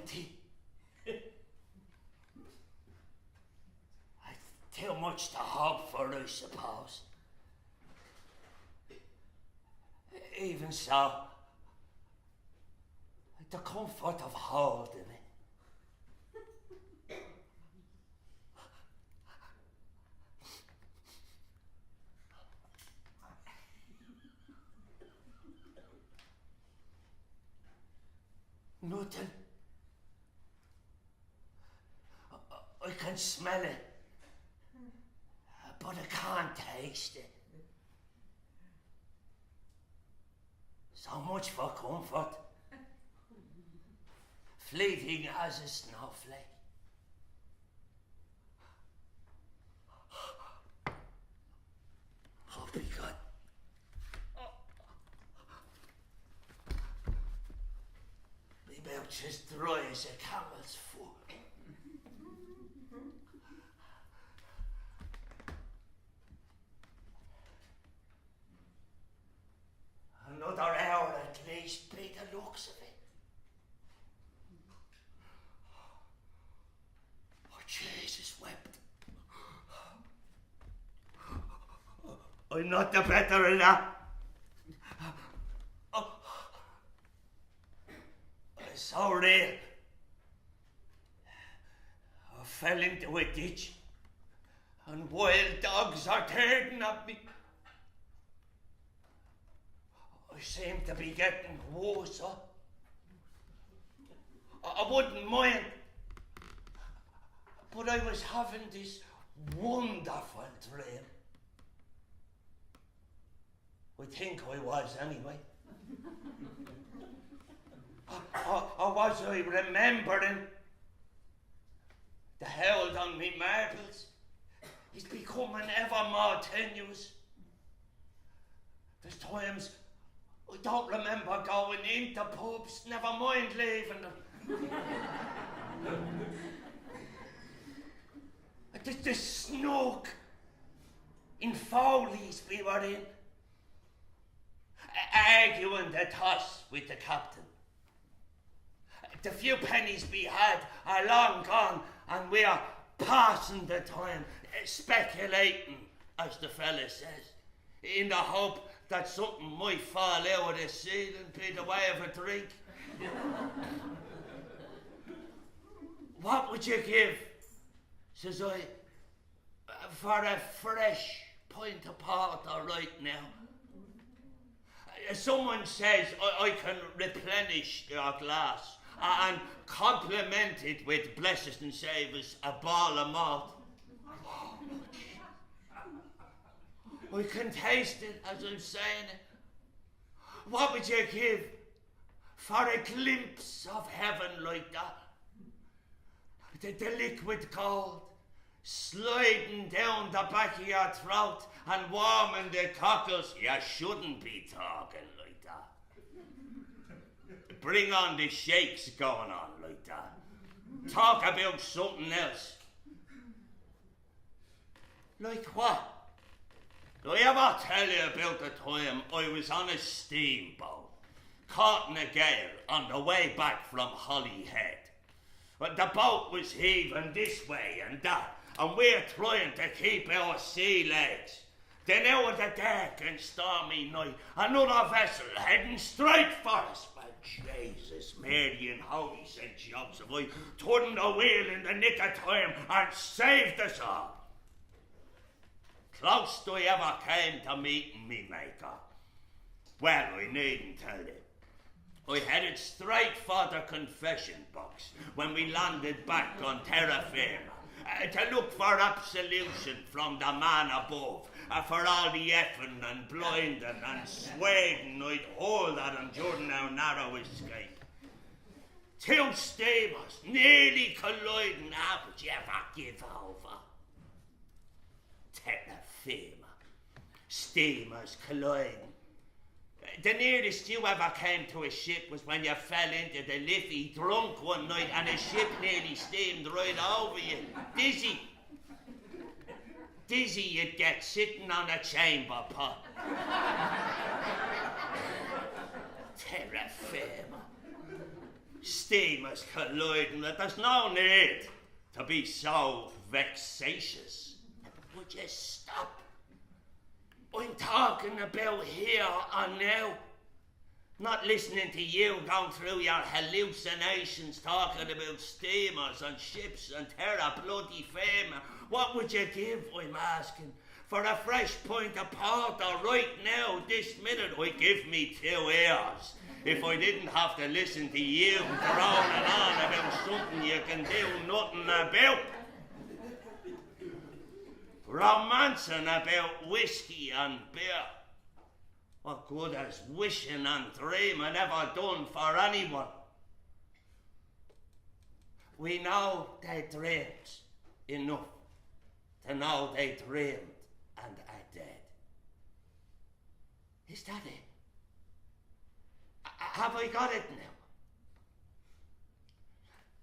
empty. Too much to hope for, I suppose. Even so, the comfort of holding it. Nothing. I can smell it, but I can't taste it. So much for comfort. Fleeting as a snowflake. Oh, be good. My mouth's as dry as a camel's foot. Another hour at least, be the looks of it. Oh, Jesus wept. I'm not the better of that. Oh. It's so real. I fell into a ditch, and wild dogs are tearing at me. I seem to be getting worse. I wouldn't mind, but I was having this wonderful dream. I think I was anyway. Or was I remembering the hold on me marbles is becoming ever more tenuous. There's times I don't remember going into pubs, never mind leaving them. The snook in Foley's we were in, arguing the toss with the captain. The few pennies we had are long gone, and we are passing the time, speculating, as the fella says, in the hope that something might fall out of the ceiling and be the way of a drink. What would you give, says I, for a fresh pint of porter right now? Someone says I can replenish your glass and compliment it with blessed and savours a ball of malt. I can taste it as I'm saying it. What would you give for a glimpse of heaven like that? The liquid gold sliding down the back of your throat and warming the cockles. You shouldn't be talking like that. Bring on the shakes going on like that. Talk about something else. Like what? Do I ever tell you about the time I was on a steamboat, caught in a gale on the way back from Holyhead? But the boat was heaving this way and that, and we're trying to keep our sea legs. Then out of the dark and stormy night, another vessel heading straight for us. Well, Jesus, Mary and Holy St. Joxer, I turned the wheel in the nick of time and saved us all. Close I ever came to meeting me maker. Well, I needn't tell you. I headed straight for the confession box when we landed back on terra firma to look for absolution from the man above for all the effing and blinding and swearing I'd hauled at him during our narrow escape. Two steamers nearly colliding. How would you ever give over? Terra firma. Steamers colliding. The nearest you ever came to a ship was when you fell into the Liffey drunk one night and a ship nearly steamed right over you. Dizzy. Dizzy you'd get sitting on a chamber pot. Terra firma. Steamers colliding, that there's no need to be so vexatious. Would you stop? I'm talking about here and now. Not listening to you going through your hallucinations talking about steamers and ships and terror bloody fame. What would you give, I'm asking, for a fresh pint of porter right now, this minute? I'd give me 2 ears if I didn't have to listen to you droning on about something you can do nothing about. Romancing about whiskey and beer. What good has wishing and dreaming ever done for anyone? We know they dreamed enough to know they dreamed and are dead. Is that it? Have I got it now?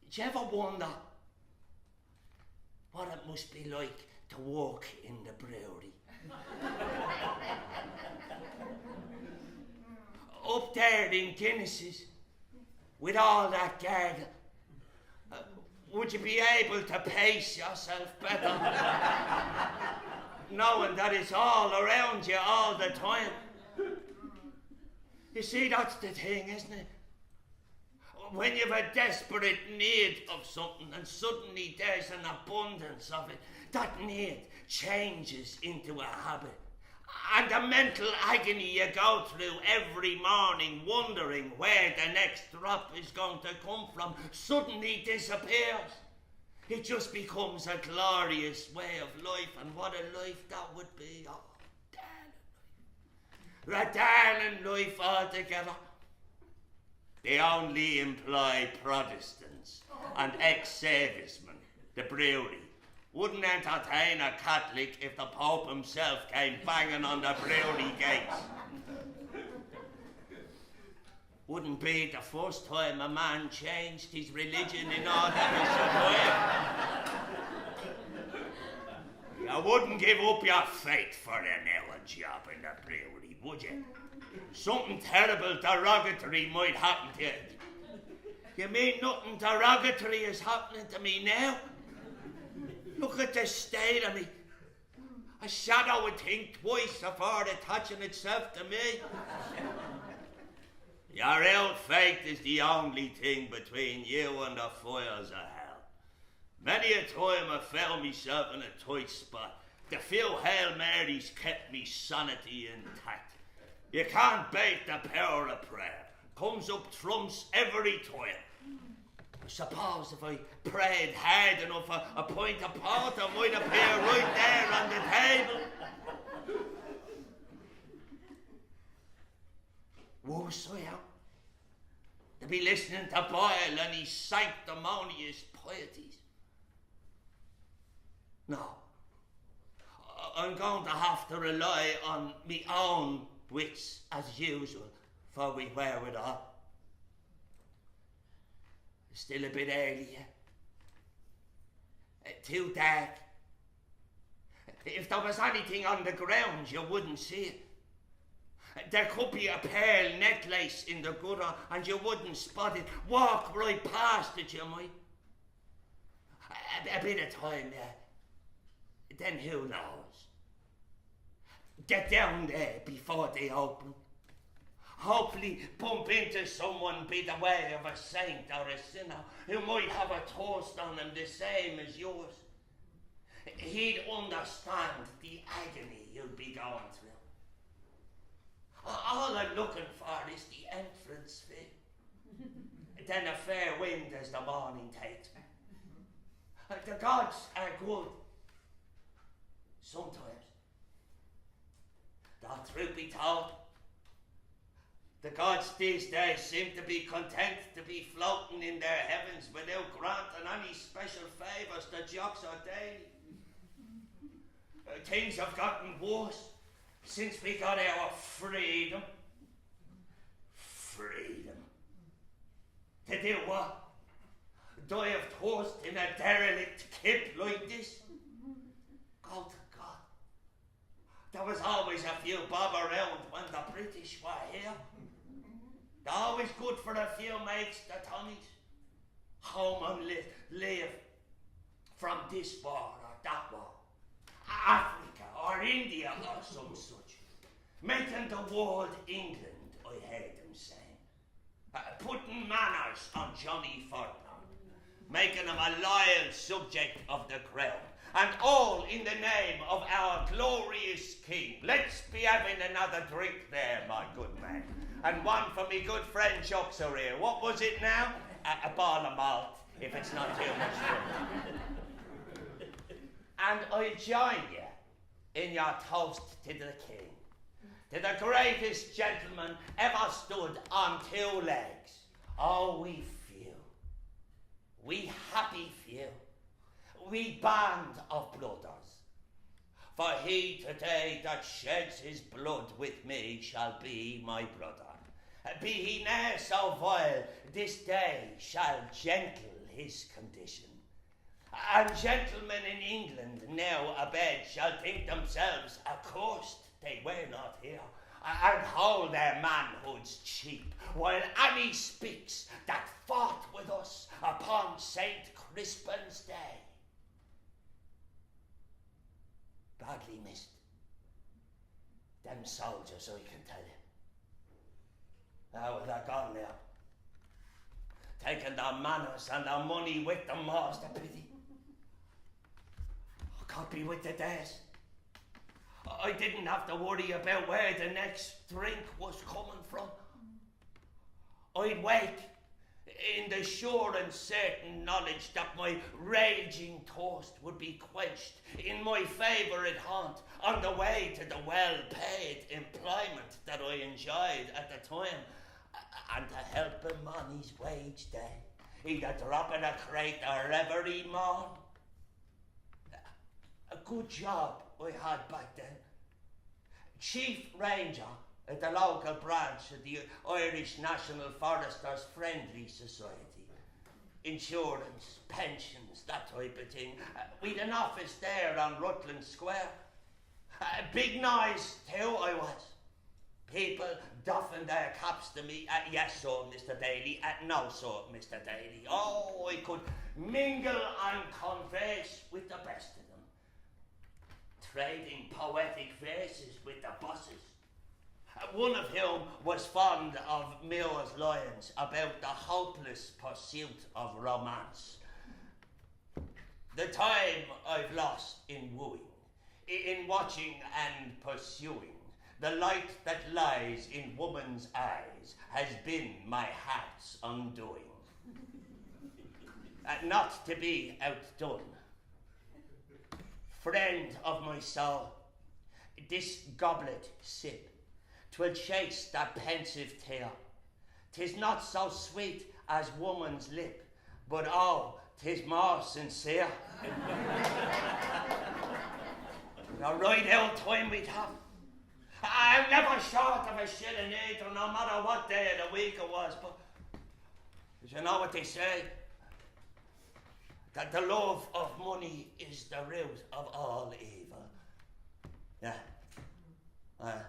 Did you ever wonder what it must be like to walk in the brewery? Up there in Guinness's, with all that gargle, would you be able to pace yourself better? Knowing that it's all around you all the time. You see, that's the thing, isn't it? When you've a desperate need of something and suddenly there's an abundance of it, that need changes into a habit. And the mental agony you go through every morning wondering where the next drop is going to come from suddenly disappears. It just becomes a glorious way of life, and what a life that would be. Oh, darling life. A darling life altogether. They only employ Protestants and ex-servicemen, the brewery. Wouldn't entertain a Catholic if the Pope himself came banging on the brewery gates. Wouldn't be the first time a man changed his religion in order to survive. You wouldn't give up your faith for an hour job in the brewery, would you? Something terrible derogatory might happen to you. You mean nothing derogatory is happening to me now? Look at the state of me. A shadow would think twice before attaching itself to me. Your old faith is the only thing between you and the fires of hell. Many a time I found myself in a tight spot. The few Hail Marys kept me sanity intact. You can't bait the power of prayer. Comes up trumps every time. I suppose if I prayed hard enough, a pint of porter might appear right there on the table. Worse I am, to be listening to Boyle and his sanctimonious pieties. No, I'm going to have to rely on me own wits as usual for we wear it all. Still a bit early yet. Too dark. If there was anything on the ground, you wouldn't see it. There could be a pearl necklace in the gutter and you wouldn't spot it. Walk right past it, you might. A bit of time, then who knows? Get down there before they open. Hopefully bump into someone be the way of a saint or a sinner who might have a toast on him the same as yours. He'd understand the agony you'll be going through. All I'm looking for is the entrance fee. Then a fair wind as the morning takes me. The gods are good. Sometimes. Though truth be told, the gods these days seem to be content to be floating in their heavens without granting any special favours to Joxer or Daly. Things have gotten worse since we got our freedom. Freedom. To do what? Die of thirst in a derelict kip like this? Go to God. There was always a few bob around when the British were here. They're always good for a few mates, the Tommies. home and live from this war or that war, Africa or India or some such, making the world England, I heard him saying, putting manners on Johnny Fortnum, making him a loyal subject of the crown, and all in the name of our glorious king. Let's be having another drink there, my good man. And one for me good friend Joxer here. What was it now? A ball of malt, if it's not too much fun. And I join you in your toast to the king, to the greatest gentleman ever stood on two legs. Oh, we few, we happy few, we band of brothers. For he today that sheds his blood with me shall be my brother. Be he ne'er so vile, this day shall gentle his condition. And gentlemen in England now abed shall think themselves accursed they were not here, and hold their manhoods cheap, while Annie speaks that fought with us upon St. Crispin's day. Badly missed. Them soldiers, I can tell you. Oh, they're gone now. Taking their manners and their money with them, more's the pity. I can't be with the days. I didn't have to worry about where the next drink was coming from. I'd wake in the sure and certain knowledge that my raging thirst would be quenched in my favourite haunt on the way to the well-paid employment that I enjoyed at the time, and to help him on his wage day, either dropping a crate or every morn. A good job I had back then. Chief Ranger at the local branch of the Irish National Foresters Friendly Society. Insurance, pensions, that type of thing. We'd an office there on Rutland Square. Big noise too I was. People doffing their caps to me. Yes, sir, Mr. Daly. No, sir, Mr. Daly. Oh, I could mingle and converse with the best of them. Trading poetic verses with the bosses. One of whom was fond of Moore's lines about the hopeless pursuit of romance. The time I've lost in wooing, in watching and pursuing, the light that lies in woman's eyes has been my heart's undoing. Not to be outdone, friend of my soul, this goblet sip, 'twill chase that pensive tear. 'Tis not so sweet as woman's lip, but oh, 'tis more sincere. A right old time we'd have. I'm never short of a shilling either, no matter what day of the week it was, but you know what they say? That the love of money is the root of all evil. Yeah. A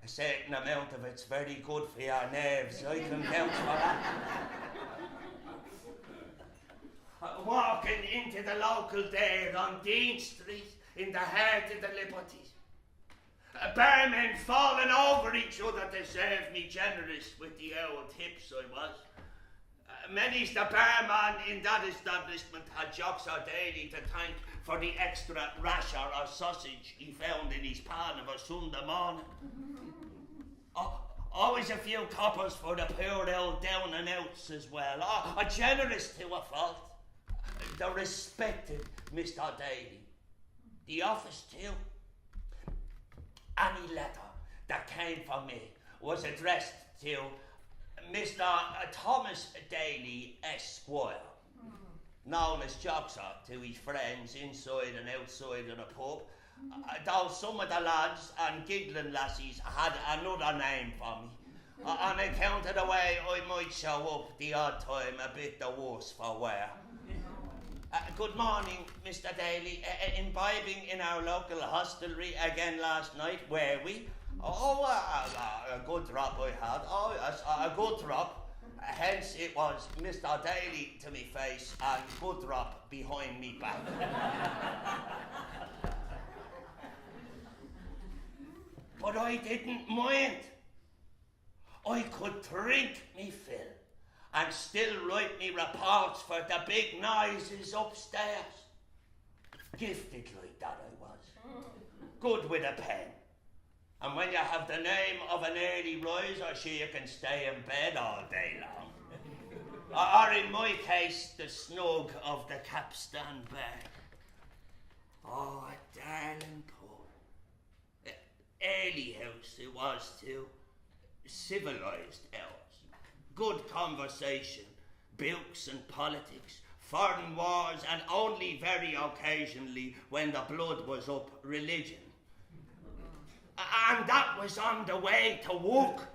certain amount of it's very good for your nerves. I can count for that. Walking into the local there on Dean Street in the heart of the Liberties. Barmen falling over each other to serve me generous with the old tips I was. Many's the barman in that establishment had Joxer Daly to thank for the extra rasher or sausage he found in his pan of a Sunday morning. Always a few coppers for the poor old down and outs as well. A generous to a fault. The respected Mr. Daly. The office too. Any letter that came from me was addressed to Mr. Thomas Daly, Esquire, known as Joxer to his friends inside and outside of the pub, though some of the lads and giggling lassies had another name for me, on account of the way I might show up the odd time a bit the worse for wear. Good morning, Mr. Daly. Imbibing in our local hostelry again last night, were we? Oh, a good drop I had. Oh, yes, a good drop. Hence it was Mr. Daly to me face and Goodrop behind me back. But I didn't mind. I could drink me fill and still write me reports for the big noises upstairs. Gifted like that I was. Good with a pen. And when you have the name of an early riser, sure you can stay in bed all day long. Or in my case, the snug of the capstan bed. Oh, a darling pub. Early house it was too. Civilised hours. Good conversation. Books and politics. Foreign wars, and only very occasionally, when the blood was up, religion. And that was on the way to work.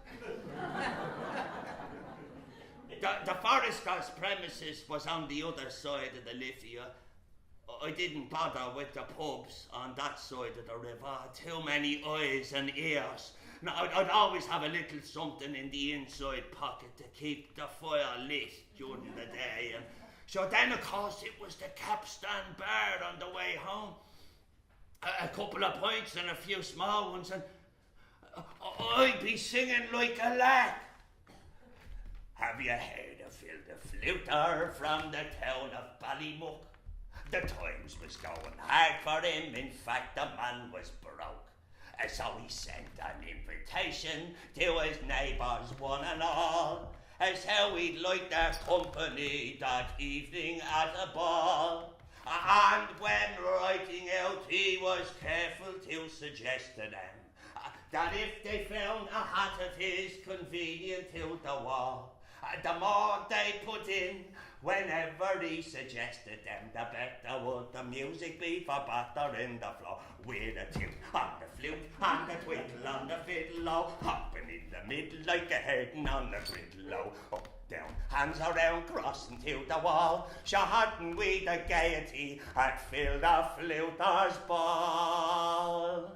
The forester's premises was on the other side of the Liffey. I didn't bother with the pubs on that side of the river. Too many eyes and ears. Now, I'd always have a little something in the inside pocket to keep the fire lit during the day. And so then, of course, it was the capstan bar on the way home. A couple of pints and a few small ones, and I'd be singing like a lark. Have you heard of Phil the fluter from the town of Ballymuck? The times was going hard for him, in fact the man was broke. So he sent an invitation to his neighbours one and all, as how he'd like their company that evening at a ball. And when writing out, he was careful to suggest to them that if they found a hat of his convenient to the wall, the more they put in, whenever he suggested them, the better would the music be for battering the floor. With a tune on the flute, and a twiddle on the fiddle, hopping in the middle like a herding on the griddle. Up, down, hands around, crossing to the wall. Sure hadn't we the gaiety at Phil the fluter's ball.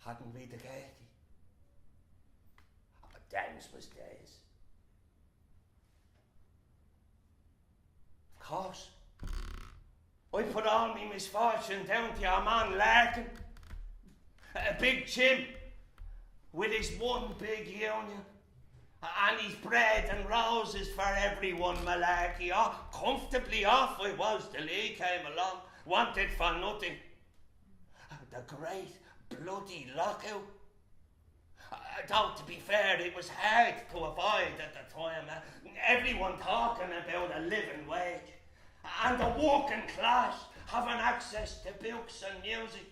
Hadn't we the gaiety? Dames was days. Of course. I put all me misfortune down to your man Larkin. A big chimp with his one big union. And his bread and roses for everyone malarkey. Oh, comfortably off I was till he came along. Wanted for nothing. The great bloody lockout. Though, to be fair, it was hard to avoid at the time. Everyone talking about a living wage. And the working class having access to books and music.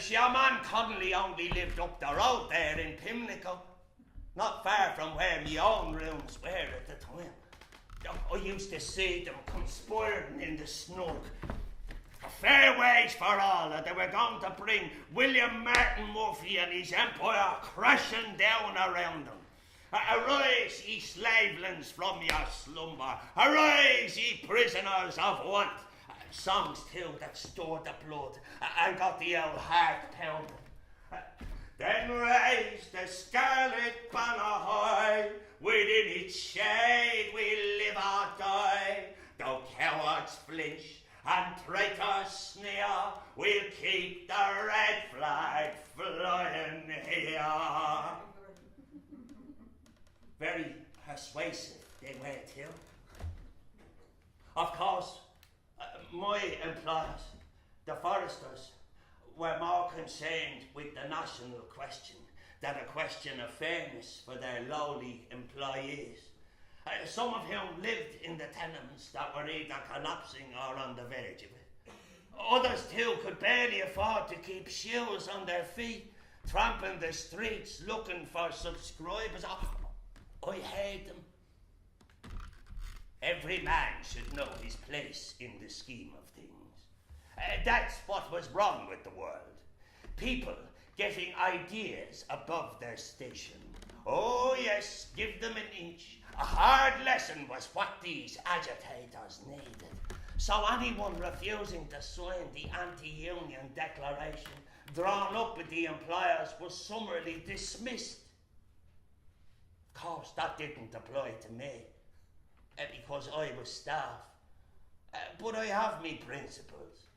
Your man Connolly only lived up the road there in Pimlico. Not far from where my own rooms were at the time. I used to see them conspiring in the snug. A fair wage for all, and they were going to bring William Martin Murphy and his empire crashing down around them. Arise, ye slavelands, from your slumber. Arise, ye prisoners of want. Songs, too, that stored the blood and got the old heart pounding. Then raise the scarlet banner high, within its shade we live or die. Though cowards flinch and traitors sneer, we'll keep the red flag flying here. Very persuasive they were too. Of course, my employers, the foresters, were more concerned with the national question than a question of fairness for their lowly employees. Some of whom lived in the tenements that were either collapsing or on the verge of it. Others too could barely afford to keep shoes on their feet, tramping the streets looking for subscribers. I heard them. Every man should know his place in the scheme of things. That's what was wrong with the world. People getting ideas above their station. Oh yes, give them an inch. A hard lesson was what these agitators needed. So anyone refusing to sign the anti-union declaration drawn up with the employers was summarily dismissed. Of course, that didn't apply to me, because I was staff. But I have me principles.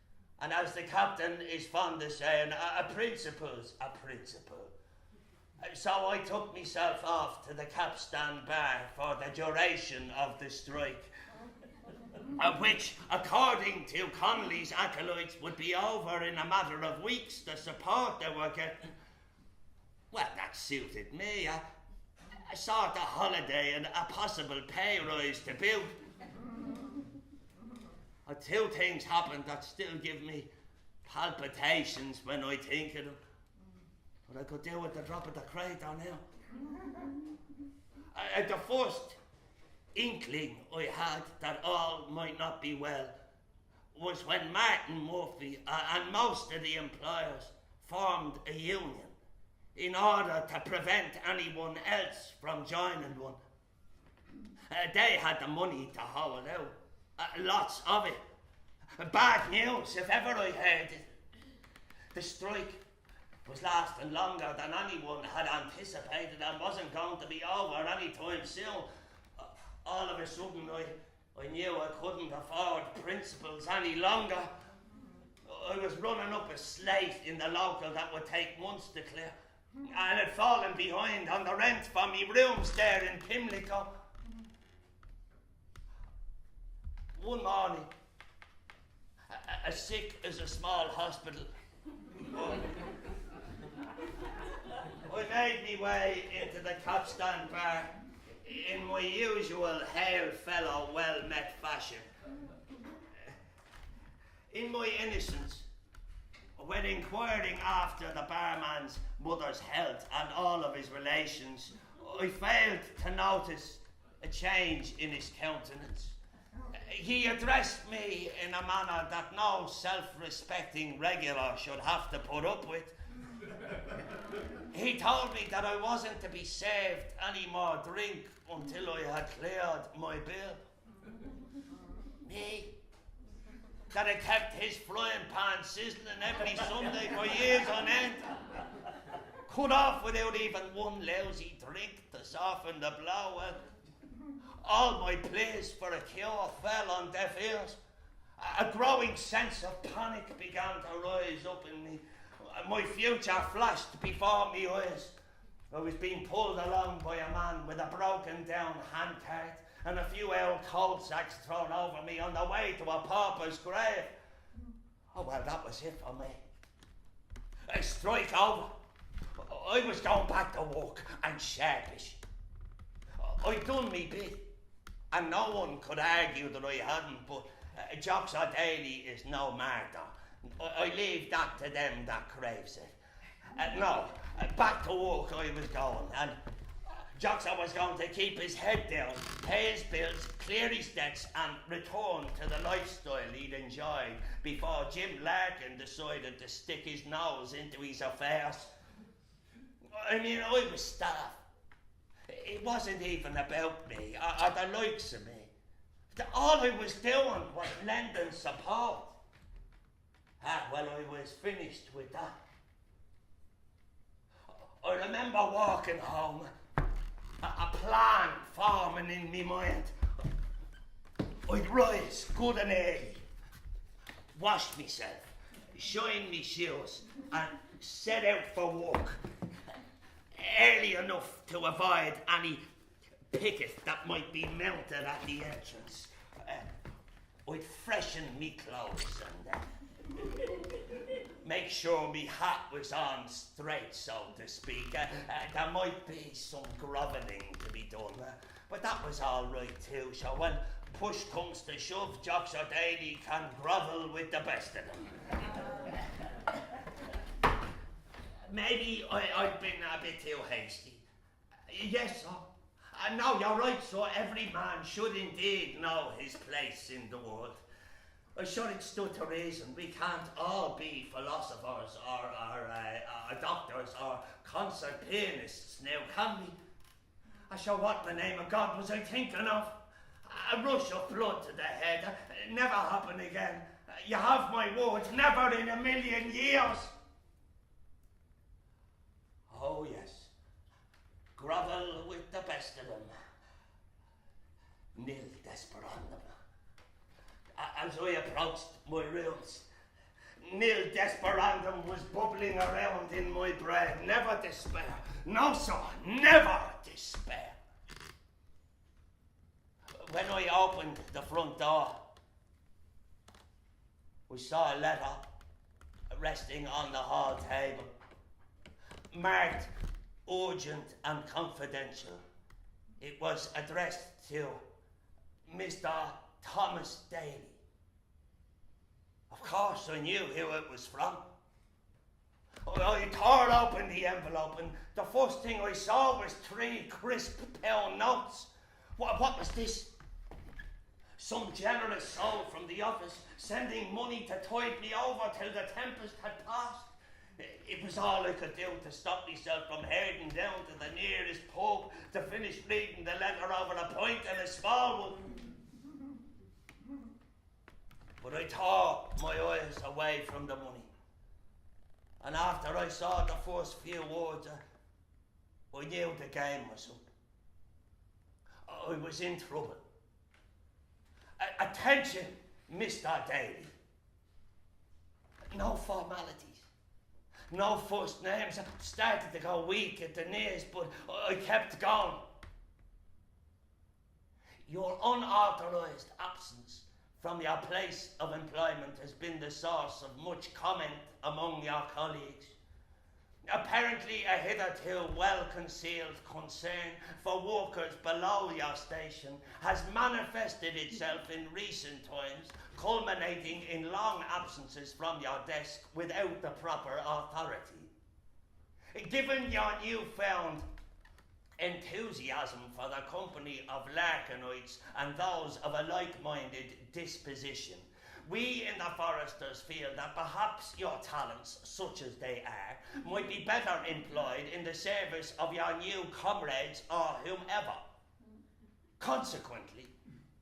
And as the captain is fond of saying, a principle's a principle. So I took myself off to the capstan bar for the duration of the strike, which, according to Connolly's acolytes, would be over in a matter of weeks. The support they were getting, well, that suited me. A sort of holiday and a possible pay rise to boot. Two things happened that still give me palpitations when I think of them. But I could do with the drop of the crater now. The first inkling I had that all might not be well was when Martin Murphy and most of the employers formed a union in order to prevent anyone else from joining one. They had the money to haul it out. Lots of it. Bad news, if ever I heard it. The strike was lasting longer than anyone had anticipated and wasn't going to be over any time soon. All of a sudden, I knew I couldn't afford principles any longer. I was running up a slate in the local that would take months to clear, and had fallen behind on the rent for me rooms there in Pimlico. One morning, as sick as a small hospital, I made me way into the capstan bar in my usual hail fellow well-met fashion. In my innocence, when inquiring after the barman's mother's health and all of his relations, I failed to notice a change in his countenance. He addressed me in a manner that no self-respecting regular should have to put up with. He told me that I wasn't to be served any more drink until I had cleared my bill. Me, that had kept his frying pan sizzling every Sunday for years on end, cut off without even one lousy drink to soften the blow. Well, all my pleas for a cure fell on deaf ears. A growing sense of panic began to rise up in me. My future flashed before me eyes. I was being pulled along by a man with a broken down handcart and a few old coal sacks thrown over me on the way to a pauper's grave. Oh, well, that was it for me. A strike over. I was going back to work and sharpish. I'd done me bit, and no one could argue that I hadn't, but Joxer Daly is no martyr. I leave that to them that craves it. Back to work I was going, and Joxer was going to keep his head down, pay his bills, clear his debts, and return to the lifestyle he'd enjoyed before Jim Larkin decided to stick his nose into his affairs. I mean, I was staff. It wasn't even about me, or the likes of me. All I was doing was lending support. Well, I was finished with that. I remember walking home, a plan forming in me mind. I'd rise good and early, wash myself, shine me shoes, and set out for work early enough to avoid any picket that might be mounted at the entrance. I'd freshen me clothes and make sure me hat was on straight, so to speak. There might be some grovelling to be done, but that was all right too. So when push comes to shove, Joxer Daly can grovel with the best of them. Maybe I've been a bit too hasty. Yes, sir. No, you're right, sir. Every man should indeed know his place in the world. I'm sure it stood to reason. We can't all be philosophers or doctors or concert pianists now, can we? I sure what in the name of God was I thinking of? A rush of blood to the head. Never happen again. You have my word, never in a million years. Oh yes, grovel with the best of them. Nil desperandum. As I approached my rooms, nil desperandum was bubbling around in my brain. Never despair. No, sir, never despair. When I opened the front door, we saw a letter resting on the hall table, marked urgent and confidential. It was addressed to Mr. Thomas Daly. Of course, I knew who it was from. I tore open the envelope, and the first thing I saw was 3 crisp pound notes. What was this? Some generous soul from the office sending money to tide me over till the tempest had passed. It was all I could do to stop myself from heading down to the nearest pub to finish reading the letter over a pint and a small one. But I tore my eyes away from the money. And after I saw the first few words, I knew the game was up. I was in trouble. Attention, Mr. Daly. No formalities. No first names. I started to go weak at the knees, but I kept going. Your unauthorized absence from your place of employment has been the source of much comment among your colleagues. Apparently a hitherto well-concealed concern for workers below your station has manifested itself in recent times, culminating in long absences from your desk without the proper authority. Given your newfound enthusiasm for the company of Larkinites and those of a like-minded disposition, we in the Foresters feel that perhaps your talents, such as they are, might be better employed in the service of your new comrades or whomever. Consequently,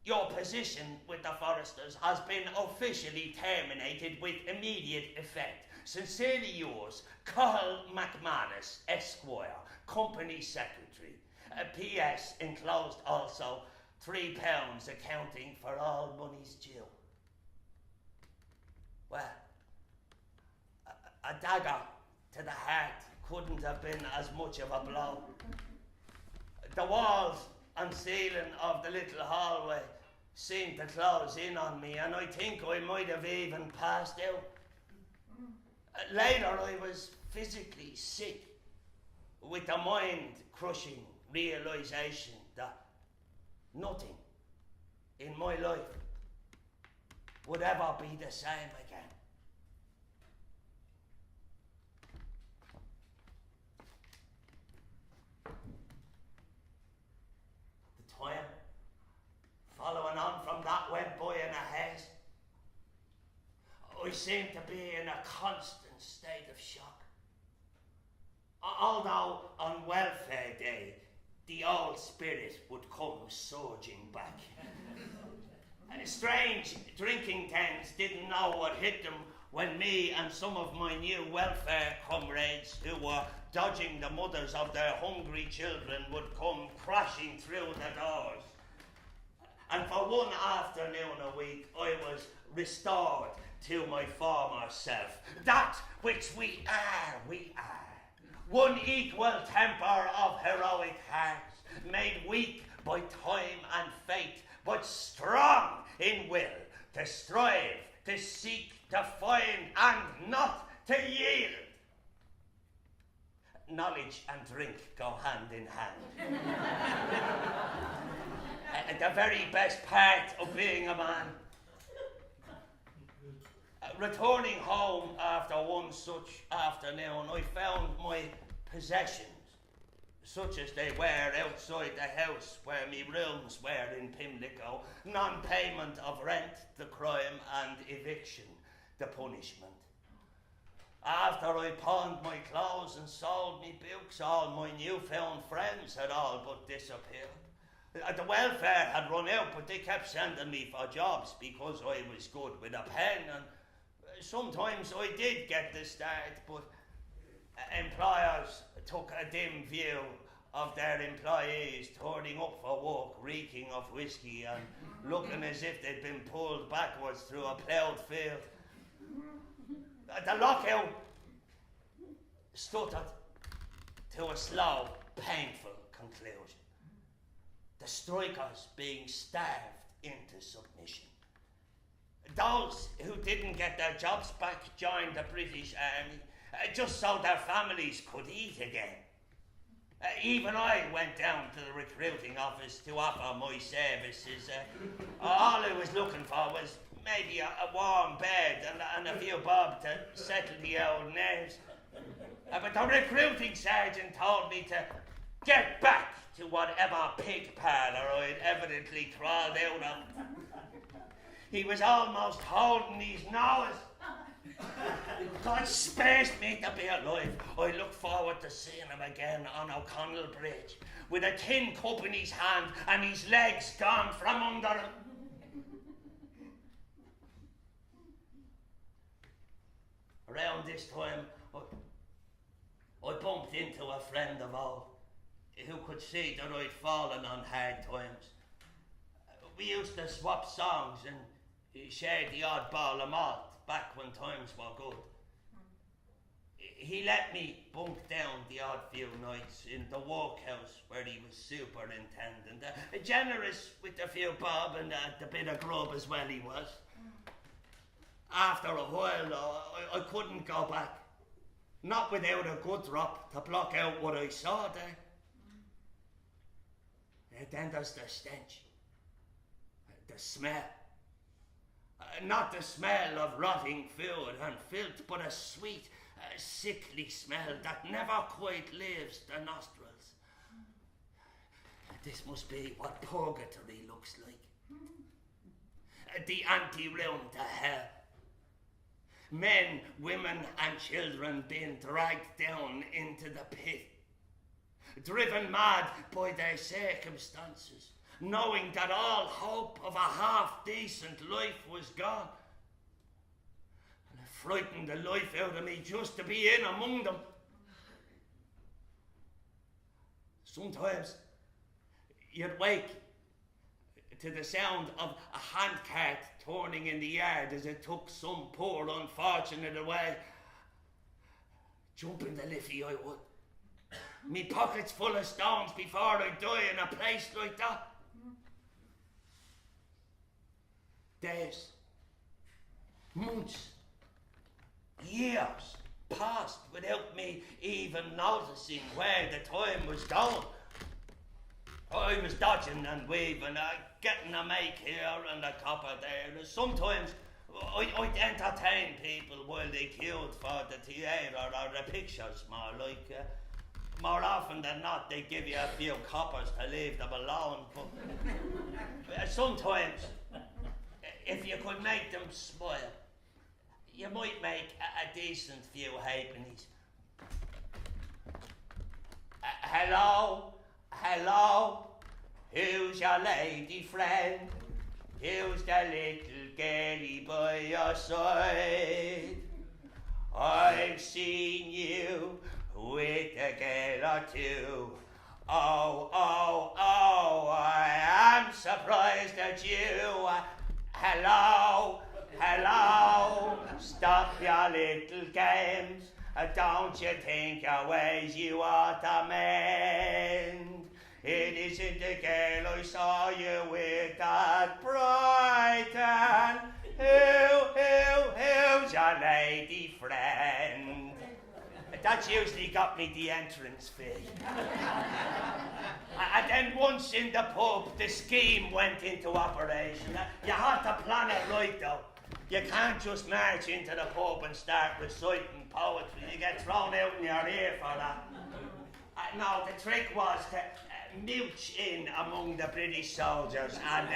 your position with the Foresters has been officially terminated with immediate effect. Sincerely yours, Carl McManus, Esquire, Company Secretary. P.S. enclosed also £3 accounting for all monies due. Well, a dagger to the heart couldn't have been as much of a blow. The walls and ceiling of the little hallway seemed to close in on me, and I think I might have even passed out. Later, I was physically sick, with the mind-crushing realization that nothing in my life would ever be the same again. The time, following on from that, went by in a haste. I seemed to be in a constant state of shock. Although on welfare day, the old spirit would come surging back. Strange drinking tanks didn't know what hit them when me and some of my new welfare comrades who were dodging the mothers of their hungry children would come crashing through the doors. And for one afternoon a week, I was restored to my former self. That which we are. One equal temper of heroic hearts, made weak by time and fate, but strong in will, to strive, to seek, to find, and not to yield. Knowledge and drink go hand in hand. The very best part of being a man. Returning home after one such afternoon, I found my possessions, such as they were, outside the house where me rooms were in Pimlico. Non-payment of rent, the crime, and eviction, the punishment. After I pawned my clothes and sold me books, all my newfound friends had all but disappeared. The welfare had run out, but they kept sending me for jobs because I was good with a pen, and sometimes I did get the start, but employers took a dim view of their employees turning up for work reeking of whiskey and looking as if they'd been pulled backwards through a ploughed field. The lockout stuttered to a slow, painful conclusion. The strikers being starved into submission. Those who didn't get their jobs back joined the British Army just so their families could eat again. Even I went down to the recruiting office to offer my services. All I was looking for was maybe a warm bed and a few bob to settle the old nerves. But the recruiting sergeant told me to get back to whatever pig parlour I'd evidently crawled out of. He was almost holding his nose. God spares me to be alive. I look forward to seeing him again on O'Connell Bridge, with a tin cup in his hand and his legs gone from under him. Around this time, I bumped into a friend of ours who could see that I'd fallen on hard times. We used to swap songs and shared the odd bowl of malt back when times were good. He let me bunk down the odd few nights in the workhouse where he was superintendent. Generous with a few bob and the bit of grub as well he was. After a while, I couldn't go back. Not without a good drop to block out what I saw there. And then there's the stench. The smell. Not the smell of rotting food and filth, but a sweet, sickly smell that never quite leaves the nostrils. This must be what purgatory looks like. The anteroom to hell. Men, women and children being dragged down into the pit. Driven mad by their circumstances, knowing that all hope of a half-decent life was gone. And it frightened the life out of me just to be in among them. Sometimes you'd wake to the sound of a handcart turning in the yard as it took some poor unfortunate away. Jump in the liffey I would. Me pockets full of stones before I die in a place like that. Days, months, years passed without me even noticing where the time was going. I was dodging and weaving, getting a make here and a copper there. Sometimes I'd entertain people while they queued for the theatre or the pictures, more often than not, they give you a few coppers to leave them alone. But sometimes, if you could make them smile, you might make a decent few halfpennies. Hello, who's your lady friend? Who's the little girlie by your side? I've seen you with a girl or two. Oh, I am surprised at you. Hello, stop your little games. Don't you think your ways you ought to mend? It isn't the girl I saw you with at Brighton. Who's your lady friend? That's usually got me the entrance fee. And then once in the pub, the scheme went into operation. You had to plan it right though. You can't just march into the pub and start reciting poetry. You get thrown out in your ear for that. No, the trick was to mooch in among the British soldiers and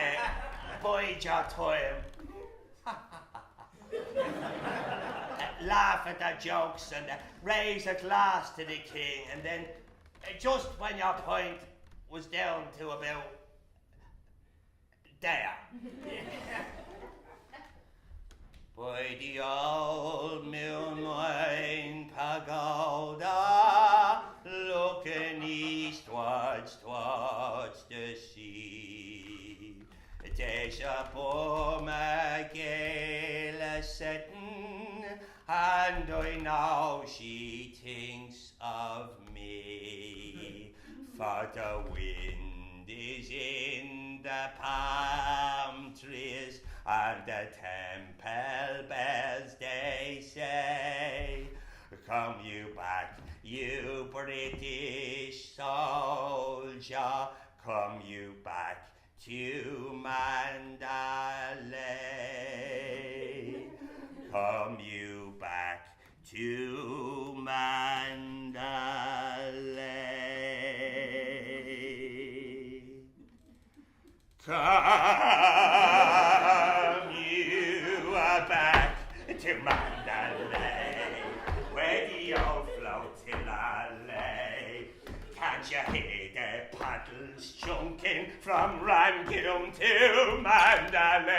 bide your time. Laugh at their jokes and raise a glass to the king, and then just when your pint was down to about there. By the old Moonlight Pagoda, looking eastwards towards the sea, there's a poor Magala sitting, and I know she thinks of me, for the wind is in the palm trees, and the temple bells they say, come you back, you British soldier, come you back to Mandalay, come you back to Mandalay, come you back to Mandalay, where the old flotilla lay. Can't you hear the paddles chunking from Rangoon to Mandalay?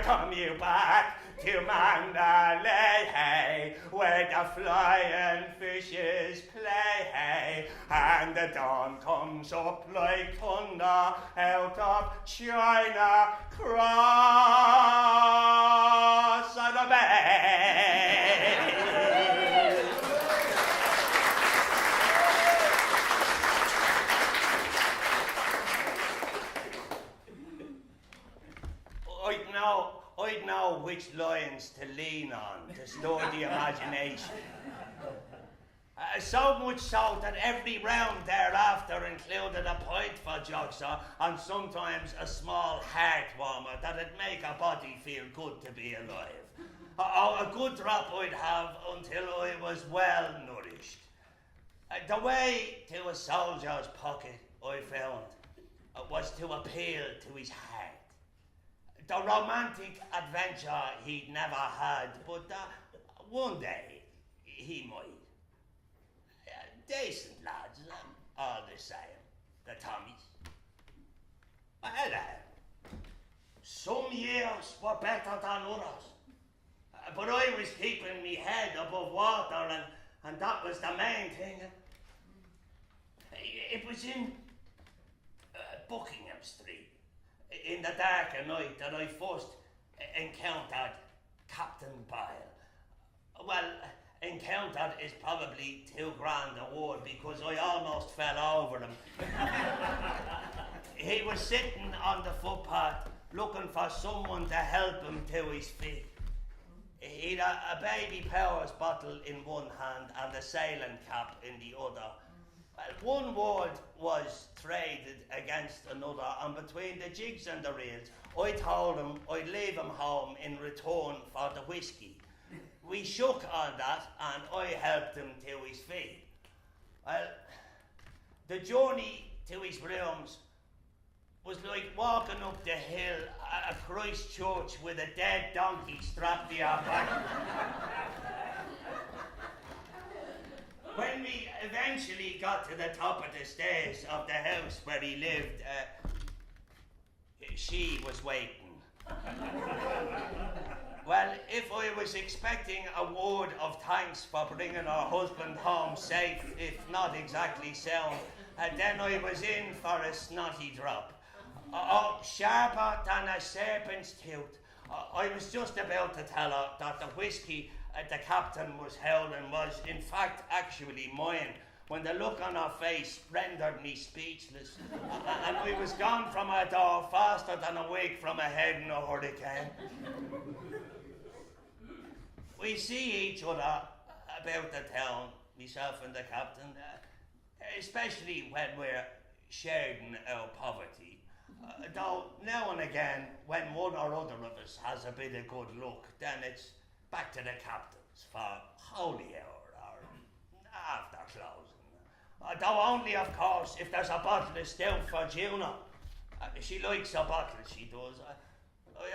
Come you back to Mandalay, hey, where the flying fishes play, hey, and the dawn comes up like thunder out of China, cross the bay. I'd know which lines to lean on to store the imagination. So much so that every round thereafter included a pint for Joxer and sometimes a small heart warmer that'd make a body feel good to be alive. A good drop I'd have until I was well nourished. The way to a soldier's pocket, I found, was to appeal to his heart. The romantic adventure he'd never had, but one day he might. Decent lads, all the same, the Tommies. Well, some years were better than others, but I was keeping me head above water, and that was the main thing. It was in Buckingham Street, in the dark of night, that I first encountered Captain Bile. Well, encountered is probably too grand a word because I almost fell over him. He was sitting on the footpath looking for someone to help him to his feet. He'd a baby powers bottle in one hand and a sailing cap in the other. Well, one word was traded against another, and between the jigs and the reels, I told him I'd leave him home in return for the whiskey. We shook on that, and I helped him to his feet. Well, the journey to his rooms was like walking up the hill at Christchurch with a dead donkey strapped to your back. When we eventually got to the top of the stairs of the house where he lived, she was waiting. Well, if I was expecting a word of thanks for bringing her husband home safe, if not exactly sound, then I was in for a snotty drop. Sharper than a serpent's tooth. I was just about to tell her that the whiskey the captain was howling was in fact actually mine, when the look on her face rendered me speechless, and I was gone from her door faster than a wig from a head in a hurricane. We see each other about the town, myself and the captain, especially when we're sharing our poverty. Though now and again, when one or other of us has a bit of good luck, then it's back to the captain's for holy hour or after closing. Though only, of course, if there's a bottle of stout for Juno. She likes a bottle, she does.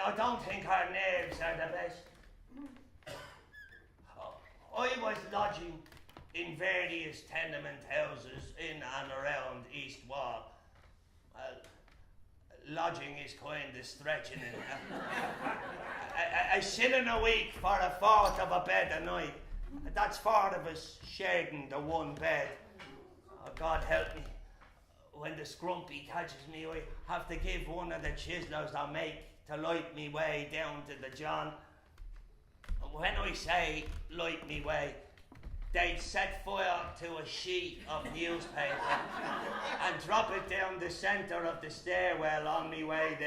I don't think her nerves are the best. I was lodging in various tenement houses in and around East Wall. lodging is kind of stretching it. A shilling a week for a fourth of a bed a night. That's four of us sharing the one bed. Oh, God help me. When the scrumpy catches me, I have to give one of the chiselers I make to light me way down to the John. When I say light me way, they'd set fire to a sheet of newspaper and drop it down the centre of the stairwell on me way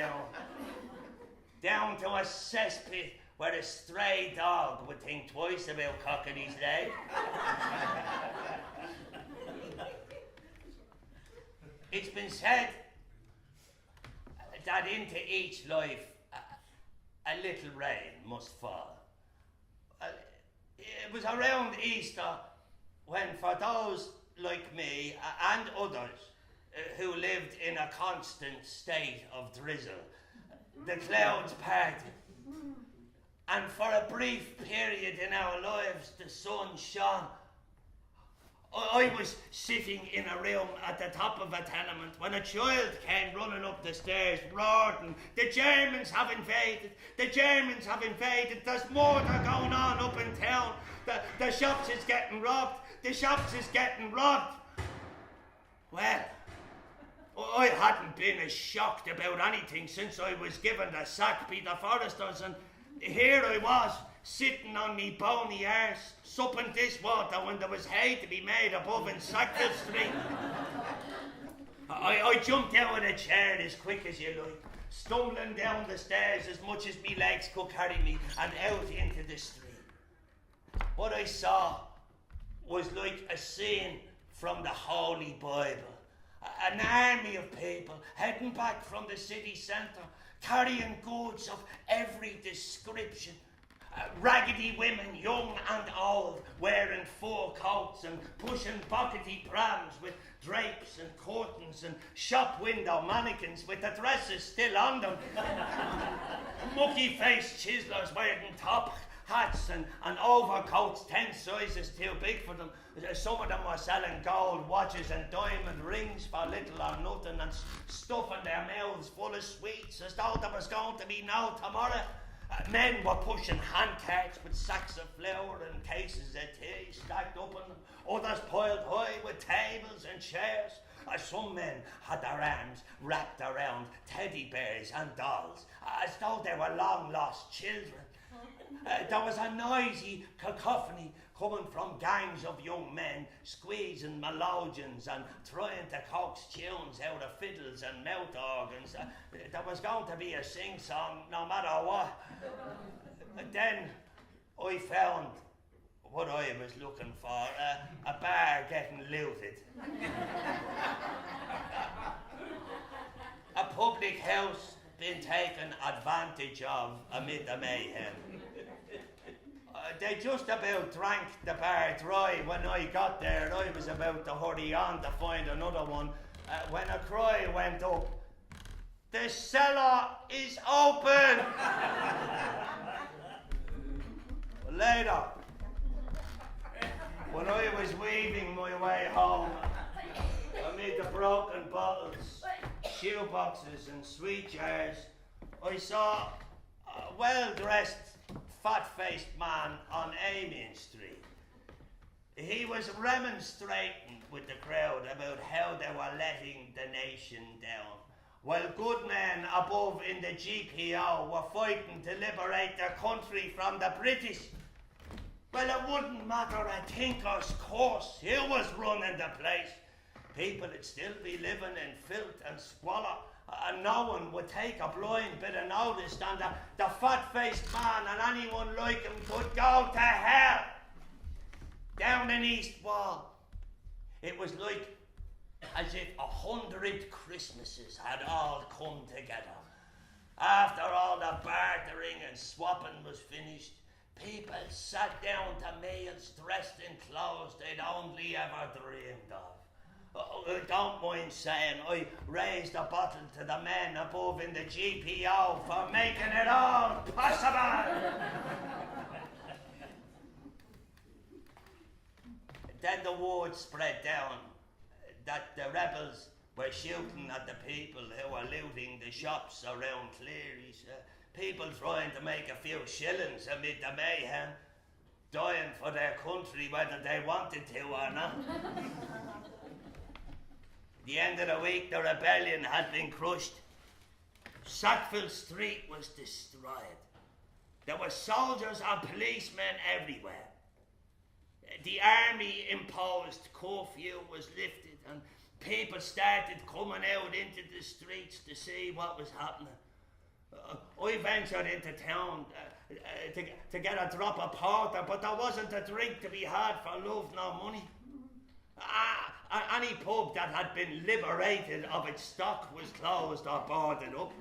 down to a cesspit where a stray dog would think twice about cocking his leg. It's been said that into each life a little rain must fall. It was around Easter when, for those like me and others who lived in a constant state of drizzle, the clouds parted, and for a brief period in our lives the sun shone. I was sitting in a room at the top of a tenement when a child came running up the stairs roaring, "The Germans have invaded! The Germans have invaded! There's murder going on up in town! The shops is getting robbed! The shops is getting robbed!" Well, I hadn't been as shocked about anything since I was given the sack by the foresters, and here I was, sitting on me bony arse, supping dishwater when there was hay to be made above in Sackville Street. I jumped out of the chair as quick as you like, stumbling down the stairs as much as me legs could carry me, and out into the street. What I saw was like a scene from the Holy Bible. An army of people heading back from the city centre, carrying goods of every description. Raggedy women, young and old, wearing fur coats and pushing pockety prams with drapes and curtains and shop window mannequins with the dresses still on them. Mucky-faced chiselers wearing top hats and overcoats 10 sizes too big for them. Some of them were selling gold watches and diamond rings for little or nothing, and stuffing their mouths full of sweets as though there was going to be no tomorrow. Men were pushing handcarts with sacks of flour and cases of tea stacked up on them. Others piled high with tables and chairs. Some men had their arms wrapped around teddy bears and dolls, as though they were long-lost children. There was a noisy cacophony coming from gangs of young men squeezing melodeons and trying to coax tunes out of fiddles and mouth organs. There was going to be a sing-song no matter what. Then I found what I was looking for, a bar getting looted. A public house being taken advantage of amid the mayhem. They just about drank the bar dry when I got there. I was about to hurry on to find another one when a cry went up, "The cellar is open!" Later, when I was weaving my way home amid the broken bottles, shoeboxes and sweet jars, I saw a well-dressed, fat-faced man on Amiens Street. He was remonstrating with the crowd about how they were letting the nation down, while good men above in the GPO were fighting to liberate their country from the British. Well, it wouldn't matter a thinker's course who was running the place. People would still be living in filth and squalor, and no one would take a blind bit of notice, and the fat-faced man and anyone like him could go to hell. Down in East Wall, it was like as if 100 Christmases had all come together. After all the bartering and swapping was finished, people sat down to meals dressed in clothes they'd only ever dreamed of. Don't mind saying I raised a bottle to the men above in the GPO for making it all possible. Then the word spread down that the rebels were shooting at the people who were looting the shops around Cleary's. People trying to make a few shillings amid the mayhem, dying for their country whether they wanted to or not. At the end of the week, the rebellion had been crushed. Sackville Street was destroyed. There were soldiers and policemen everywhere. The army imposed curfew was lifted and people started coming out into the streets to see what was happening. I ventured into town to get a drop of porter, but there wasn't a drink to be had for love nor money. Any pub that had been liberated of its stock was closed or boarded up.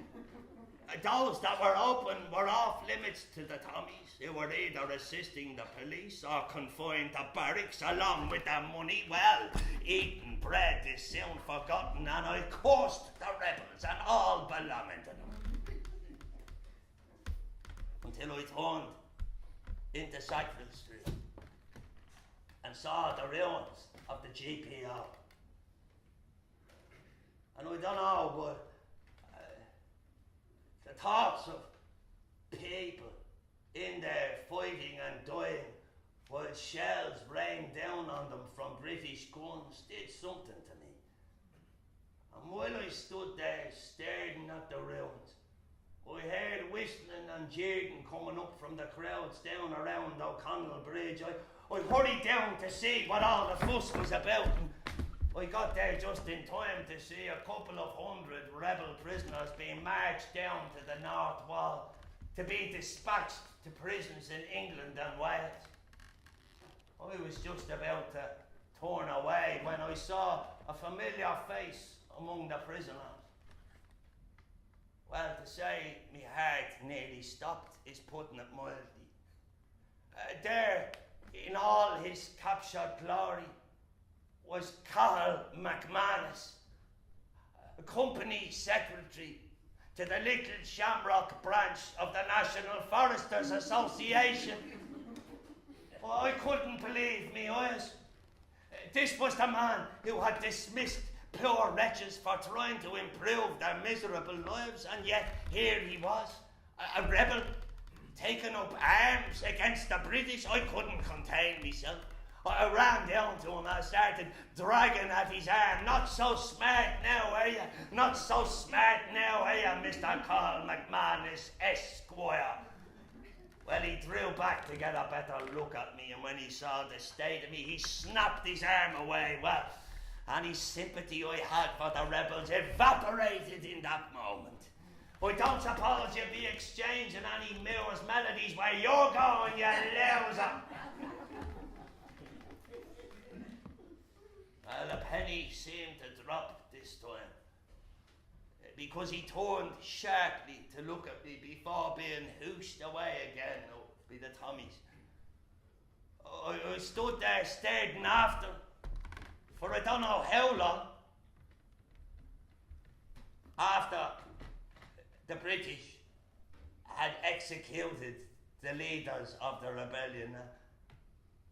Those that were open were off limits to the Tommies, who were either assisting the police or confined to barracks along with their money. Well, eating bread is soon forgotten, and I cursed the rebels and all belonging to them. Until I turned into Sackville Street and saw the ruins of the GPO. And I don't know, but the thoughts of people in there fighting and dying while shells rained down on them from British guns did something to me. And while I stood there staring at the ruins, I heard whistling and jeering coming up from the crowds down around O'Connell Bridge. I hurried down to see what all the fuss was about, and I got there just in time to see a couple of hundred rebel prisoners being marched down to the North Wall to be dispatched to prisons in England and Wales. I was just about to turn away when I saw a familiar face among the prisoners. Well, to say me heart nearly stopped is putting it mildly. There, in all his captured glory, was Carl McManus, a company secretary to the Little Shamrock branch of the National Foresters Association. Well, I couldn't believe me eyes. This was the man who had dismissed poor wretches for trying to improve their miserable lives, and yet here he was, a rebel, taking up arms against the British. I couldn't contain myself. I ran down to him and started dragging at his arm. Not so smart now, are you? Not so smart now, are you, Mr. Carl McManus, Esquire? Well, he drew back to get a better look at me, and when he saw the state of me, he snapped his arm away. Well, any sympathy I had for the rebels evaporated in that moment. I don't suppose you'll be exchanging any Moore's melodies where you're going, you loser. Well, the penny seemed to drop this time, because he turned sharply to look at me before being hooshed away again by the Tommies. I stood there staring after for I don't know how long. After the British had executed the leaders of the rebellion,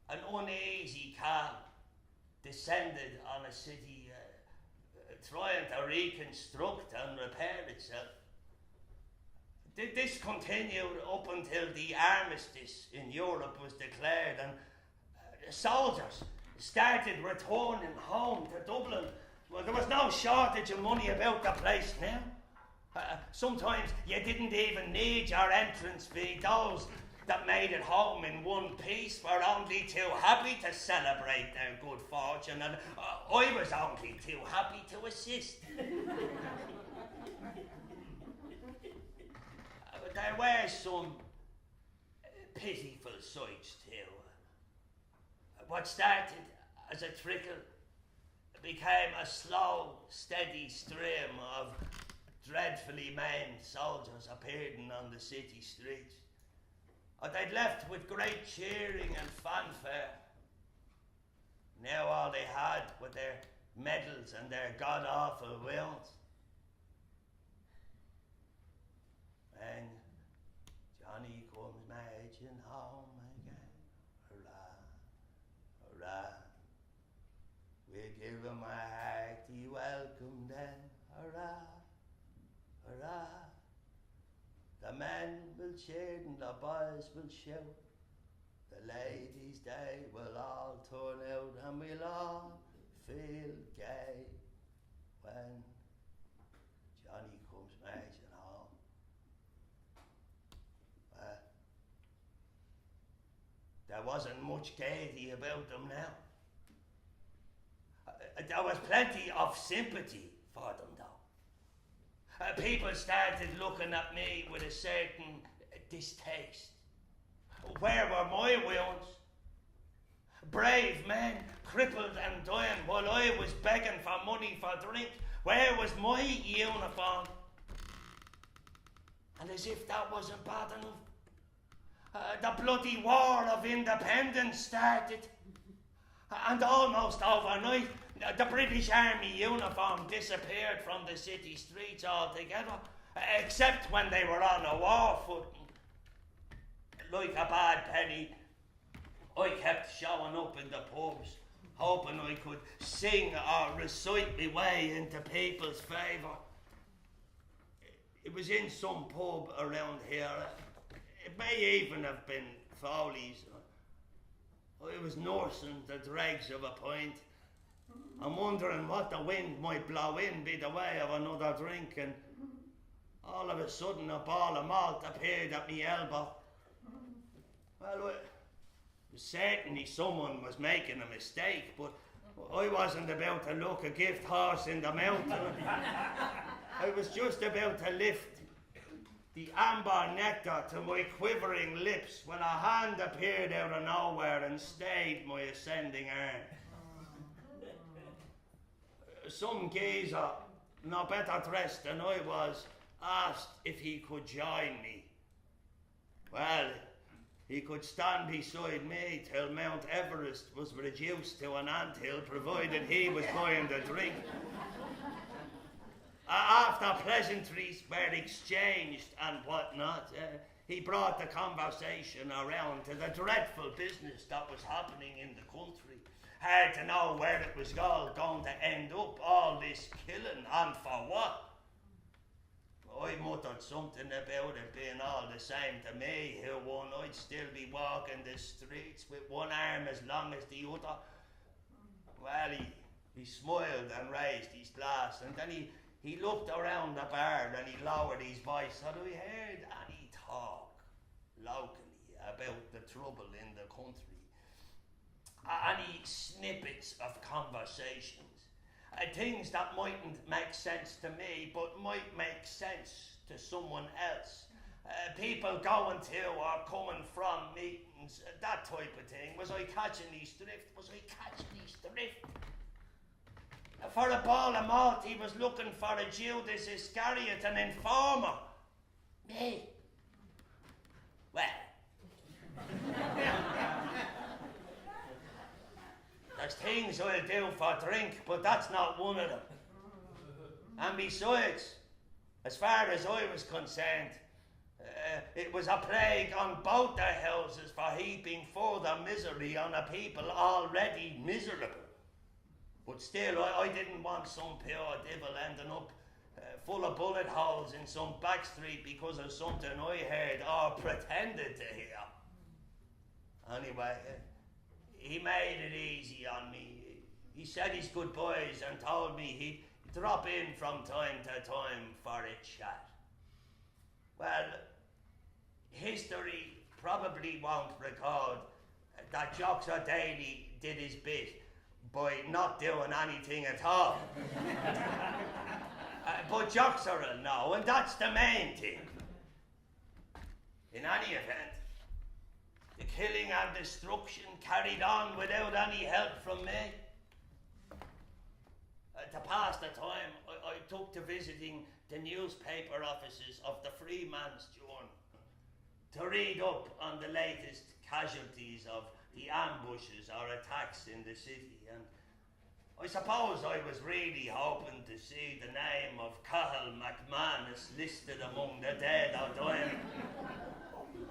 an uneasy calm descended on a city trying to reconstruct and repair itself. This continued up until the armistice in Europe was declared, and soldiers started returning home to Dublin. Well, there was no shortage of money about the place now. Sometimes you didn't even need your entrance fee. Those that made it home in one piece were only too happy to celebrate their good fortune, and I was only too happy to assist. There were some pitiful sights too. What started as a trickle became a slow, steady stream of dreadfully maimed soldiers appearing on the city streets. They'd left with great cheering and fanfare. Now all they had were their medals and their god-awful wounds. And Johnny comes marching home again. Hurrah, hurrah. We give him a hearty welcome then. The men will cheer and the boys will shout. The ladies, they will all turn out and we'll all feel gay when Johnny comes marching home. Well, there wasn't much gaiety about them now. There was plenty of sympathy for them though. People started looking at me with a certain distaste. Where were my wounds? Brave men, crippled and dying while I was begging for money for drink. Where was my uniform? And as if that wasn't bad enough, the bloody war of independence started. And almost overnight, the British Army uniform disappeared from the city streets altogether, except when they were on a war footing. Like a bad penny, I kept showing up in the pubs, hoping I could sing or recite my way into people's favour. It was in some pub around here. It may even have been Foley's. I was nursing the dregs of a pint. I'm wondering what the wind might blow in by the way of another drink, and all of a sudden a ball of malt appeared at me elbow. Well, certainly someone was making a mistake, but I wasn't about to look a gift horse in the mouth. I was just about to lift the amber nectar to my quivering lips when a hand appeared out of nowhere and stayed my ascending arm. Some geezer, no better dressed than I was, asked if he could join me. Well, he could stand beside me till Mount Everest was reduced to an anthill, provided he was buying the drink. After pleasantries were exchanged and whatnot, he brought the conversation around to the dreadful business that was happening in the country. Hard to know where it was all going to end up, all this killing, and for what? I muttered something about it being all the same to me, who one I'd still be walking the streets with one arm as long as the other. Well, he smiled and raised his glass, and then he looked around the bar and he lowered his voice, and I heard any talk locally about the trouble in the country. Any snippets of conversations. Things that mightn't make sense to me, but might make sense to someone else. People going to or coming from meetings, that type of thing. Was I catching his drift? For a ball of malt, he was looking for a Judas Iscariot, an informer. Me? Well. There's things I'll do for drink, but that's not one of them. And besides, as far as I was concerned, it was a plague on both their houses for heaping further misery on a people already miserable. But still, I didn't want some poor devil ending up full of bullet holes in some back street because of something I heard or pretended to hear. Anyway, he made it easy on me. He said his goodbyes and told me he'd drop in from time to time for a chat. Well, history probably won't record that Joxer Daly did his bit by not doing anything at all. But Joxer will know, and that's the main thing. In any event, the killing and destruction carried on without any help from me. To pass the time, I took to visiting the newspaper offices of the Freeman's Journal to read up on the latest casualties of the ambushes or attacks in the city, and I suppose I was really hoping to see the name of Cahill McManus listed among the dead or dying.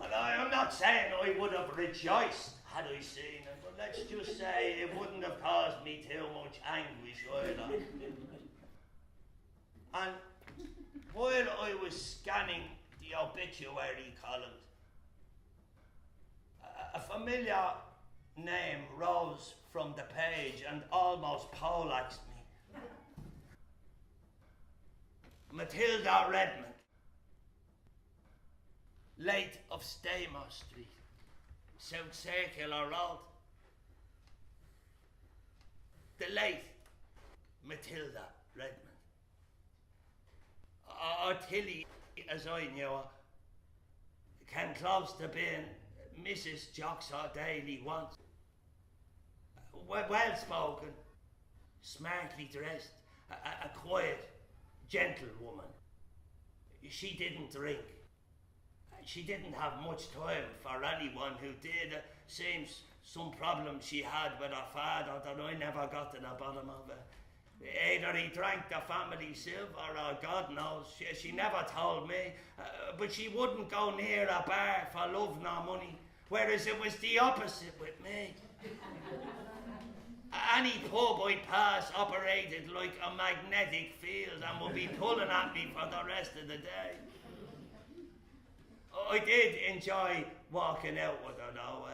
And I'm not saying I would have rejoiced had I seen it, but let's just say it wouldn't have caused me too much anguish either. And while I was scanning the the obituary columns. A familiar name rose from the page and almost poleaxed me. Matilda Redmond, late of Stamer Street, South Circular Road. The late Matilda Redmond. Or Tilly, as I knew her, came close to being Mrs. Joxer Daly once. Well spoken, smartly dressed, a quiet, gentle woman. She didn't drink. She didn't have much time for anyone who did. Seems some problem she had with her father that I never got to the bottom of it. Either he drank the family silver or God knows. She never told me, but she wouldn't go near a bar for love nor money, whereas it was the opposite with me. Any pub I'd pass operated like a magnetic field and would be pulling at me for the rest of the day. I did enjoy walking out with her though,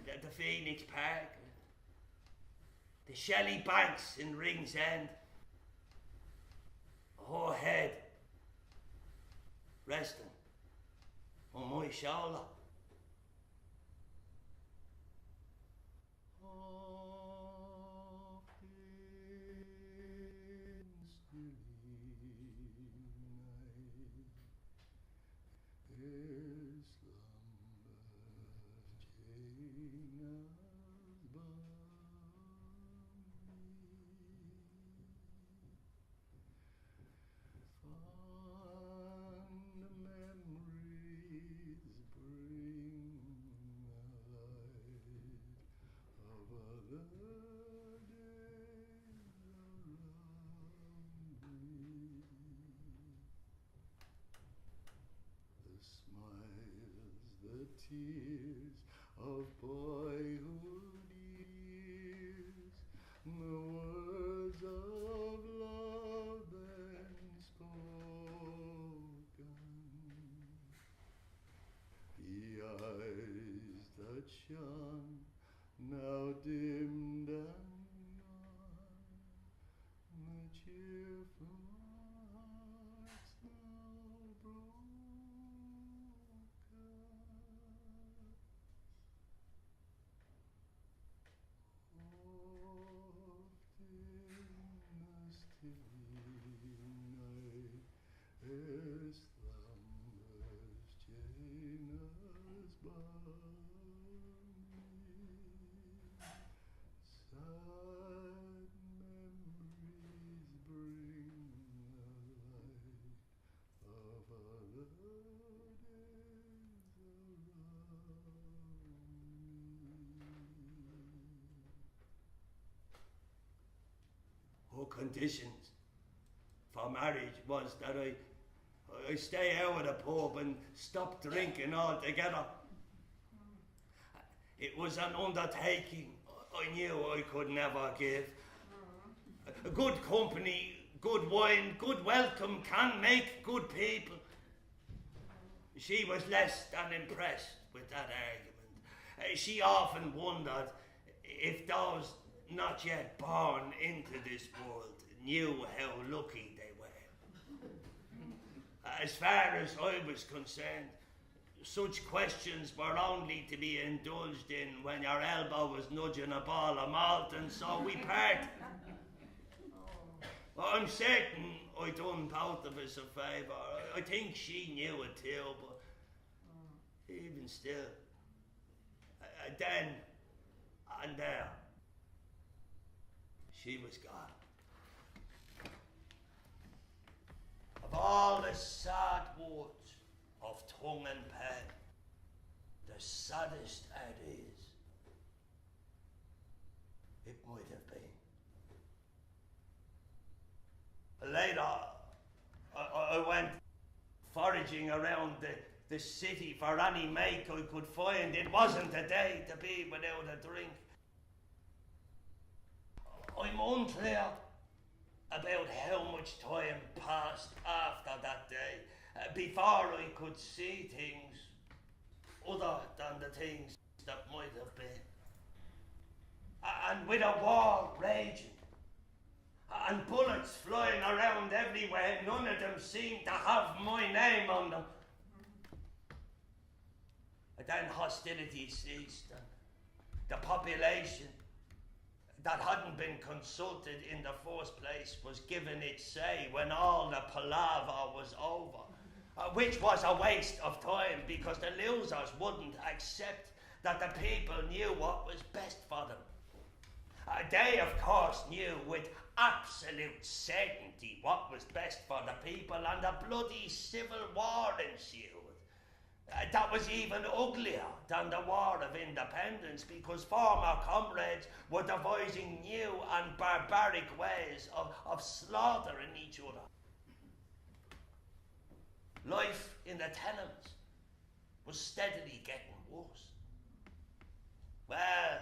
the Phoenix Park, the Shelley Banks in Rings End, her head resting on my shoulder. Tears of boyhood years, the words of love then spoken, the eyes that shone, now dimmed and gone, the cheerful hearts now broken. Her conditions for marriage was that I stay out of the pub and stop drinking altogether. It was an undertaking I knew I could never give. Good company, good wine, good welcome can make good people. She was less than impressed with that argument. She often wondered if those not yet born into this world knew how lucky they were. As far as I was concerned, such questions were only to be indulged in when your elbow was nudging a ball of malt, and so we parted. I'm certain I done both of us a favour. I think she knew it too, but even still, then and there, she was gone. Of all the sad words of tongue and pen, the saddest it is, it might have been. Later, I went foraging around the city for any make I could find. It wasn't a day to be without a drink. I'm unclear about how much time passed after that day. before I could see things other than the things that might have been. And with a war raging, and bullets flying around everywhere, none of them seemed to have my name on them. And then hostilities ceased, and the population that hadn't been consulted in the first place was given its say when all the palaver was over, which was a waste of time because the losers wouldn't accept that the people knew what was best for them. They, of course, knew with absolute certainty what was best for the people, and a bloody civil war ensued. That was even uglier than the War of Independence because former comrades were devising new and barbaric ways of slaughtering each other. Life in the tenements was steadily getting worse. Well,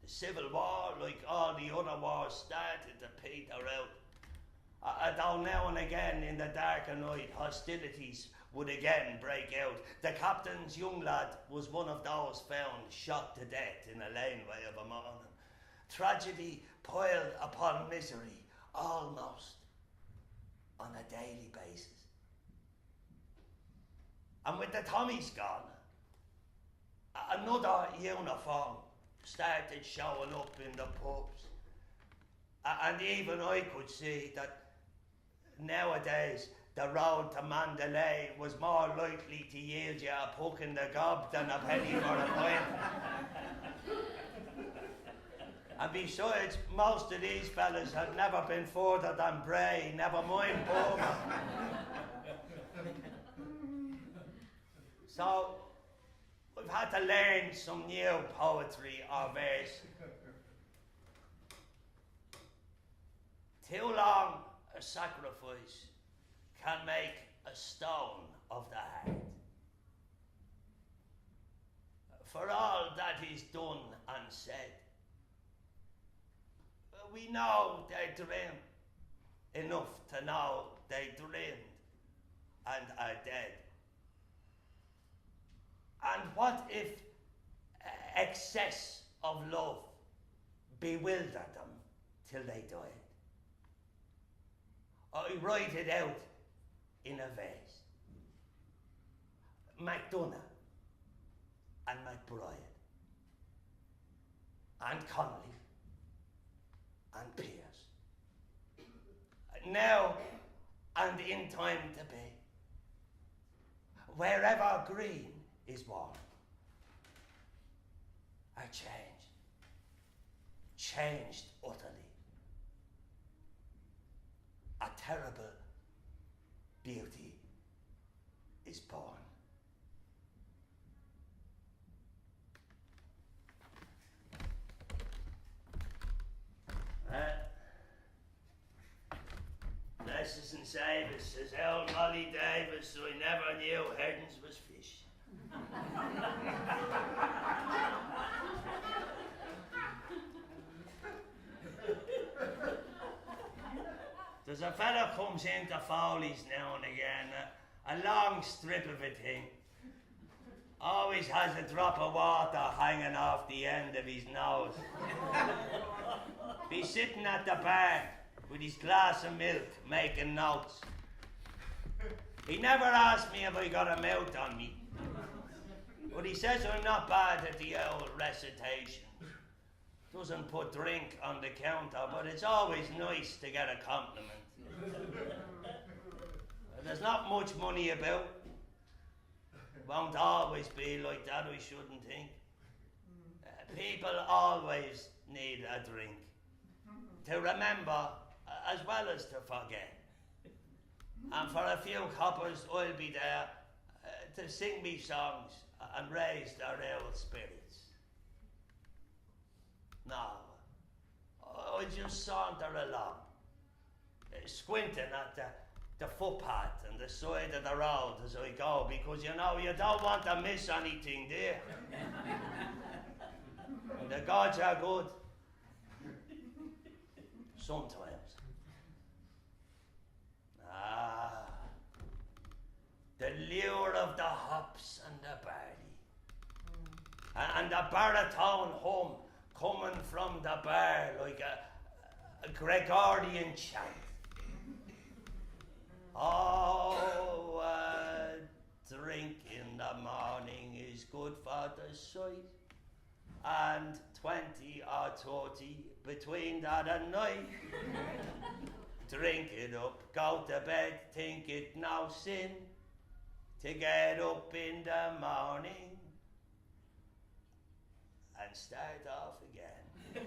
the Civil War, like all the other wars, started to peter out. Though now and again in the dark of night, hostilities would again break out. The captain's young lad was one of those found shot to death in a laneway of a morning. Tragedy piled upon misery almost on a daily basis. And with the Tommies gone, another uniform started showing up in the pubs. And even I could see that nowadays the road to Mandalay was more likely to yield you a puck in the gob than a penny for a pint. And besides, most of these fellas had never been further than Bray, never mind Burma. So we've had to learn some new poetry or verse. Too long a sacrifice can make a stone of the heart. For all that is done and said, we know they dream enough to know they dreamed and are dead. And what if excess of love bewildered them till they died? I write it out in a verse. MacDonagh and MacBride and Connolly and Pierce. Now and in time to be, wherever green is worn, are changed utterly. A terrible beauty is born. Bless us and save us, says old Molly Davis, I never knew herdings was fish. There's a fella comes into Foley's now and again, a long strip of a thing. Always has a drop of water hanging off the end of his nose. He's sitting at the bar with his glass of milk making notes. He never asked me if I got a mouth on me, but he says I'm not bad at the old recitation. Doesn't put drink on the counter, but it's always nice to get a compliment. There's not much money about. Won't always be like that, I shouldn't think. People always need a drink. To remember as well as to forget. And for a few coppers, I'll be there to sing me songs and raise their old spirits. No, I just saunter along, squinting at the footpath and the side of the road as I go, because you know you don't want to miss anything there. And the gods are good. Sometimes. the lure of the hops and the barley, and the baritone hum coming from the bar like a Gregorian chant. Oh, drink in the morning is good for the sight, and 20 or 30 between that and night. Drink it up, go to bed, think it no sin to get up in the morning and start off again.